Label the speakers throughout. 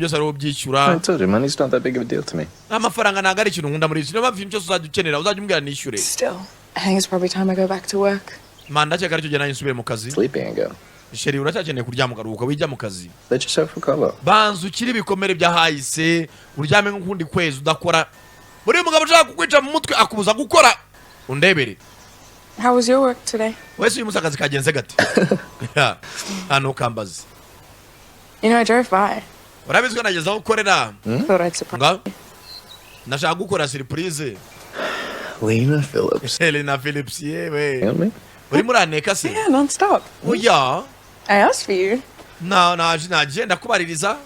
Speaker 1: byose ari ubyishyura.
Speaker 2: I told you, money's not that big of a deal to me.
Speaker 1: Amafaranga ntago ari ikintu nkunda muri iki. Niyo mpamvu ibintu cyose uzajya ukenera uzajya umbwira nishyure.
Speaker 3: Still, I think it's probably time I go back to work.
Speaker 1: Manda cyaka aricyo gena nsubire mu kazi.
Speaker 2: Sleeping again.
Speaker 1: Sheri uracyakeneye kuryama ukaruhuka wijya mu kazi.
Speaker 2: Let yourself recover.
Speaker 1: Banzu ukiri bikomere bya hahise uryame nk'ukundi kwezi udakora. Buri mugabo ushaka kukwica mu mutwe akubuza gukora. Undebere.
Speaker 3: How was your work today?
Speaker 1: Wese uyu musakazi kagenze gati. Hano kambazi.
Speaker 3: You know, I drove by.
Speaker 1: Urabizwa nageza aho ukorera.
Speaker 3: Thought I'd surprise you.
Speaker 1: Nashaka gukora surprise.
Speaker 2: Lena Phillips.
Speaker 1: Lena Phillips yewe.
Speaker 2: Help me?
Speaker 1: Uri muraneka se?
Speaker 3: Yeah, non-stop.
Speaker 1: Oh yeah.
Speaker 3: I asked for you.
Speaker 1: No, naje ndakubaririza.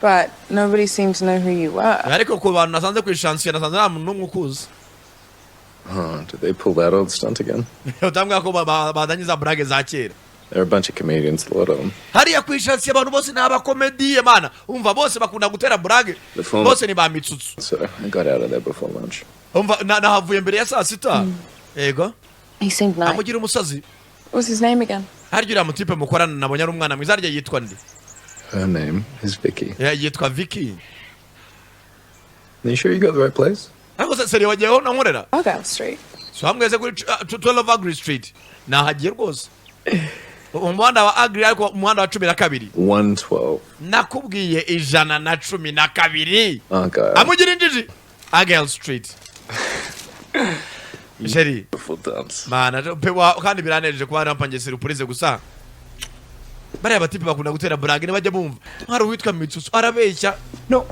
Speaker 3: But nobody seemed to know who you were.
Speaker 1: Ariko ko bantu nasanze ku chance nasanze nta muntu n'umwe ukuzi.
Speaker 2: Did they pull that old stunt again?
Speaker 1: Utambwa ko badanyiza brage za kera.
Speaker 2: There are a bunch of comedians, a lot of them.
Speaker 1: Hariya ku chance abantu bose n'aba comedy mana. Umva bose bakunda gutera brage. Bose ni ba mitsutsu.
Speaker 2: So I got out of there before lunch.
Speaker 1: Umva nahavuye mbere ya saa sita. Yego.
Speaker 3: He seemed nice.
Speaker 1: Amugira umusazi.
Speaker 3: What's his name again?
Speaker 1: Harya mutipe mukorana nabonye ari umwana mwiza arya yitwa ndi.
Speaker 2: Her name is Vicky.
Speaker 1: Yeah, yitwa Vicky.
Speaker 2: Are you sure you got the right place?
Speaker 1: Ako seri wajeho na nkorera.
Speaker 3: Argyle Street.
Speaker 1: So hamweze kuri 12 Agri Street. Na hagiye rwose. Umuhanda wa Agri ariko umuhanda wa 12.
Speaker 2: 112.
Speaker 1: Nakubwiye 112.
Speaker 2: Okay.
Speaker 1: Amugira injiji. Agasobanuye Street. Sheri.
Speaker 2: Full dance.
Speaker 1: Mana pewa kandi biranejeje kuba rampanje surprise gusa. Bariya batipe bakunda gutera brag ne bajya bumva. Hari uwitwa Mitsusu arabeshya.
Speaker 2: No.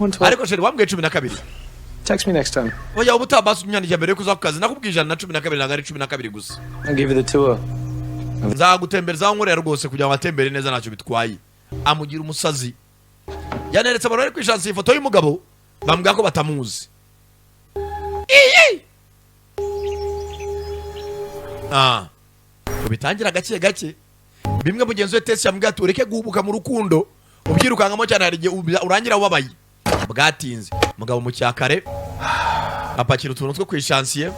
Speaker 2: 112.
Speaker 1: Ariko sheri wambwiye 12.
Speaker 2: Text me next time.
Speaker 1: Oya ubutabasu nyandije mbere kuza kukazi nakubwije 112 nagari 12 gusa.
Speaker 2: I'll give you the tour.
Speaker 1: Nzagutembereza nkorera rwose kugira ngo atembere neza ntacyo bitwaye. Amugira umusazi. Yaneretse abantu ari kwishansa ifoto y'umugabo bambwira ko batamuzi. Ubitangira gake bimwe mugenzi we tesi yambwira ati ureke guhubuka mu rukundo ubyirukangamo cyane hari urangira wabaye bwatinze mugabo mu cyakare apakira utuntu two kwishansiye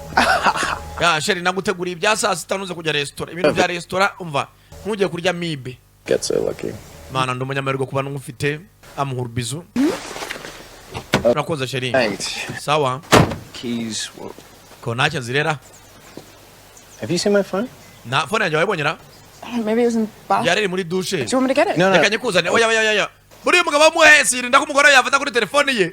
Speaker 1: ya sheri naguteguriye ibya saa sita nuze kujya restaurant ibintu bya restaurant umva ntugiye kurya mibe
Speaker 2: Get so lucky.
Speaker 1: mana ndumunyamahirwe kuba n'umufite amuhura bizu urakoze sheri sawa
Speaker 2: Keys.
Speaker 1: ko ntacyo zirera.
Speaker 2: Have you seen my phone?
Speaker 1: Na phone yanjye wayibonyera?
Speaker 3: Maybe it was in the bathroom.
Speaker 1: Yari muri douche.
Speaker 3: Do you want me to get it?
Speaker 2: No.
Speaker 1: Reka nyikuzane. Oya. Buri mugabo wamuhesira ndako umugore yafata kuri telefone ye.